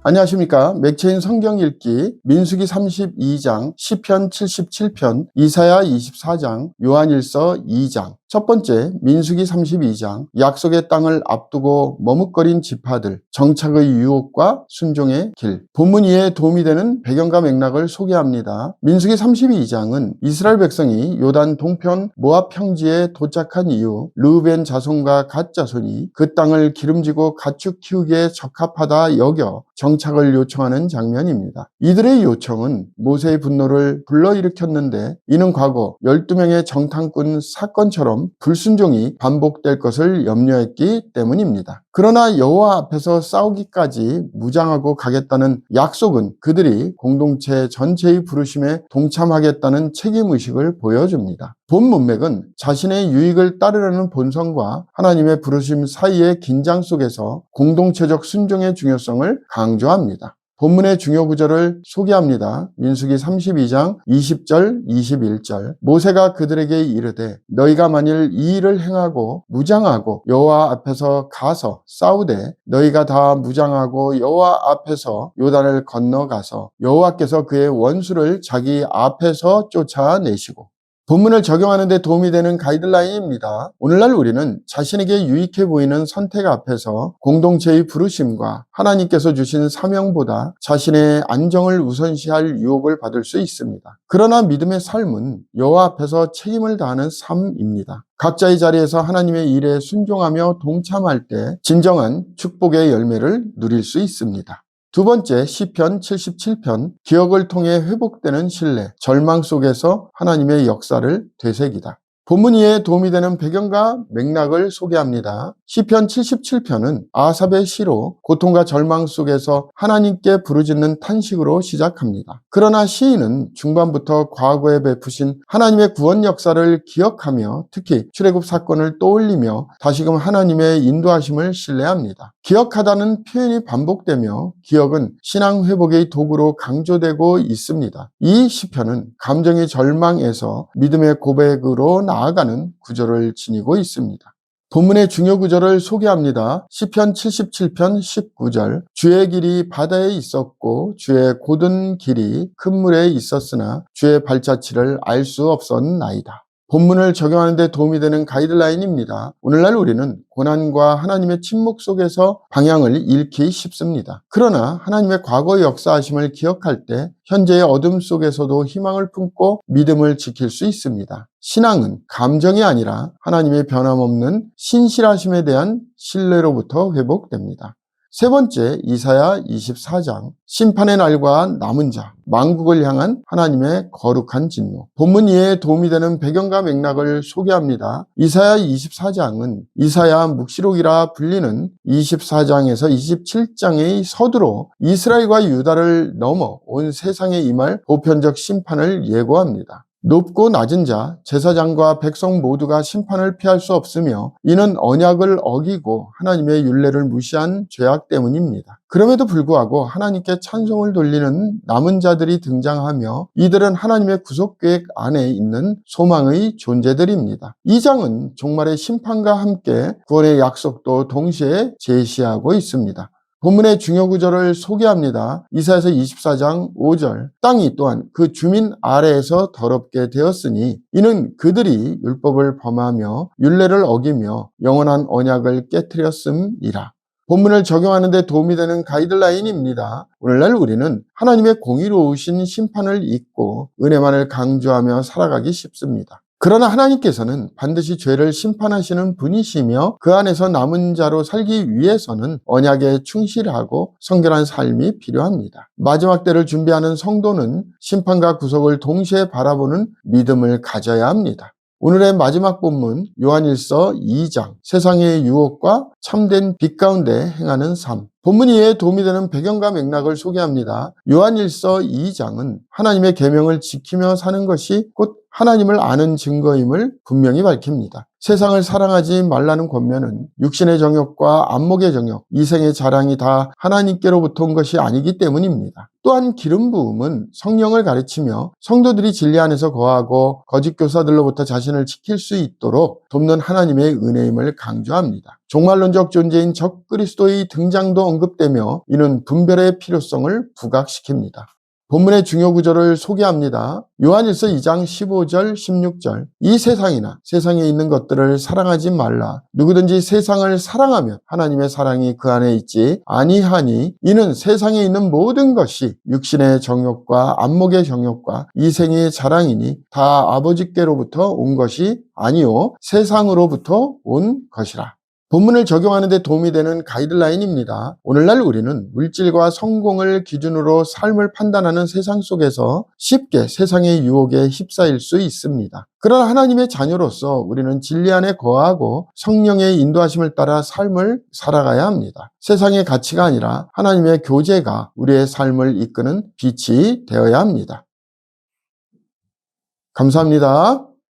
안녕하십니까. 맥체인 성경 읽기 민수기 32장, 시편 77편, 이사야 24장, 요한일서 2장. 첫 번째, 민수기 32장, 약속의 땅을 앞두고 머뭇거린 지파들, 정착의 유혹과 순종의 길. 본문 이해에 도움이 되는 배경과 맥락을 소개합니다. 민수기 32장은 이스라엘 백성이 요단 동편 모압 평지에 도착한 이후 르우벤 자손과 갓 자손이 그 땅을 기름지고 가축 키우기에 적합하다 여겨 정착을 요청하는 장면입니다. 이들의 요청은 모세의 분노를 불러일으켰는데 이는 과거 12명의 정탐꾼 사건처럼 불순종이 반복될 것을 염려했기 때문입니다. 그러나 여호와 앞에서 싸우기까지 무장하고 가겠다는 약속은 그들이 공동체 전체의 부르심에 동참하겠다는 책임의식을 보여줍니다. 본 문맥은 자신의 유익을 따르려는 본성과 하나님의 부르심 사이의 긴장 속에서 공동체적 순종의 중요성을 강조합니다. 본문의 중요 구절을 소개합니다. 민수기 32장 20절 21절. 모세가 그들에게 이르되 너희가 만일 이 일을 행하고 무장하고 여호와 앞에서 가서 싸우되 너희가 다 무장하고 여호와 앞에서 요단을 건너가서 여호와께서 그의 원수를 자기 앞에서 쫓아내시고. 본문을 적용하는 데 도움이 되는 가이드라인입니다. 오늘날 우리는 자신에게 유익해 보이는 선택 앞에서 공동체의 부르심과 하나님께서 주신 사명보다 자신의 안정을 우선시할 유혹을 받을 수 있습니다. 그러나 믿음의 삶은 여호와 앞에서 책임을 다하는 삶입니다. 각자의 자리에서 하나님의 일에 순종하며 동참할 때 진정한 축복의 열매를 누릴 수 있습니다. 두 번째, 시편 77편, 기억을 통해 회복되는 신뢰, 절망 속에서 하나님의 역사를 되새기다. 본문 이해에 도움이 되는 배경과 맥락을 소개합니다. 시편 77편은 아삽의 시로 고통과 절망 속에서 하나님께 부르짖는 탄식으로 시작합니다. 그러나 시인은 중반부터 과거에 베푸신 하나님의 구원 역사를 기억하며 특히 출애굽 사건을 떠올리며 다시금 하나님의 인도하심을 신뢰합니다. 기억하다는 표현이 반복되며 기억은 신앙 회복의 도구로 강조되고 있습니다. 이 시편은 감정의 절망에서 믿음의 고백으로 나아가는 구절을 지니고 있습니다. 본문의 중요 구절을 소개합니다. 시편 77편 19절. 주의 길이 바다에 있었고 주의 곧은 길이 큰 물에 있었으나 주의 발자취를 알 수 없었나이다. 본문을 적용하는 데 도움이 되는 가이드라인입니다. 오늘날 우리는 고난과 하나님의 침묵 속에서 방향을 잃기 쉽습니다. 그러나 하나님의 과거의 역사하심을 기억할 때 현재의 어둠 속에서도 희망을 품고 믿음을 지킬 수 있습니다. 신앙은 감정이 아니라 하나님의 변함없는 신실하심에 대한 신뢰로부터 회복됩니다. 세 번째, 이사야 24장, 심판의 날과 남은 자, 만국을 향한 하나님의 거룩한 진노. 본문 이해에 도움이 되는 배경과 맥락을 소개합니다. 이사야 24장은 이사야 묵시록이라 불리는 24장에서 27장의 서두로 이스라엘과 유다를 넘어 온 세상에 임할 보편적 심판을 예고합니다. 높고 낮은 자, 제사장과 백성 모두가 심판을 피할 수 없으며 이는 언약을 어기고 하나님의 율례를 무시한 죄악 때문입니다. 그럼에도 불구하고 하나님께 찬송을 돌리는 남은 자들이 등장하며 이들은 하나님의 구속계획 안에 있는 소망의 존재들입니다. 이 장은 종말의 심판과 함께 구원의 약속도 동시에 제시하고 있습니다. 본문의 중요 구절을 소개합니다. 이사야서 24장 5절. 땅이 또한 그 주민 아래에서 더럽게 되었으니 이는 그들이 율법을 범하며 율례를 어기며 영원한 언약을 깨트렸음이라. 본문을 적용하는 데 도움이 되는 가이드라인입니다. 오늘날 우리는 하나님의 공의로우신 심판을 잊고 은혜만을 강조하며 살아가기 쉽습니다. 그러나 하나님께서는 반드시 죄를 심판하시는 분이시며 그 안에서 남은 자로 살기 위해서는 언약에 충실하고 성결한 삶이 필요합니다. 마지막 때를 준비하는 성도는 심판과 구속을 동시에 바라보는 믿음을 가져야 합니다. 오늘의 마지막 본문 요한일서 2장, 세상의 유혹과 참된 빛 가운데 행하는 삶. 본문 이해에 도움이 되는 배경과 맥락을 소개합니다. 요한일서 2장은 하나님의 계명을 지키며 사는 것이 곧 하나님을 아는 증거임을 분명히 밝힙니다. 세상을 사랑하지 말라는 권면은 육신의 정욕과 안목의 정욕, 이생의 자랑이 다 하나님께로부터 온 것이 아니기 때문입니다. 또한 기름 부음은 성령을 가르치며 성도들이 진리 안에서 거하고 거짓 교사들로부터 자신을 지킬 수 있도록 돕는 하나님의 은혜임을 강조합니다. 종말론적 존재인 적그리스도의 등장도 언급되며 이는 분별의 필요성을 부각시킵니다. 본문의 중요 구절을 소개합니다. 요한일서 2장 15절 16절 이 세상이나 세상에 있는 것들을 사랑하지 말라. 누구든지 세상을 사랑하면 하나님의 사랑이 그 안에 있지 아니하니 이는 세상에 있는 모든 것이 육신의 정욕과 안목의 정욕과 이생의 자랑이니 다 아버지께로부터 온 것이 아니요 세상으로부터 온 것이라. 본문을 적용하는 데 도움이 되는 가이드라인입니다. 오늘날 우리는 물질과 성공을 기준으로 삶을 판단하는 세상 속에서 쉽게 세상의 유혹에 휩싸일 수 있습니다. 그러나 하나님의 자녀로서 우리는 진리 안에 거하고 성령의 인도하심을 따라 삶을 살아가야 합니다. 세상의 가치가 아니라 하나님의 교제가 우리의 삶을 이끄는 빛이 되어야 합니다. 감사합니다.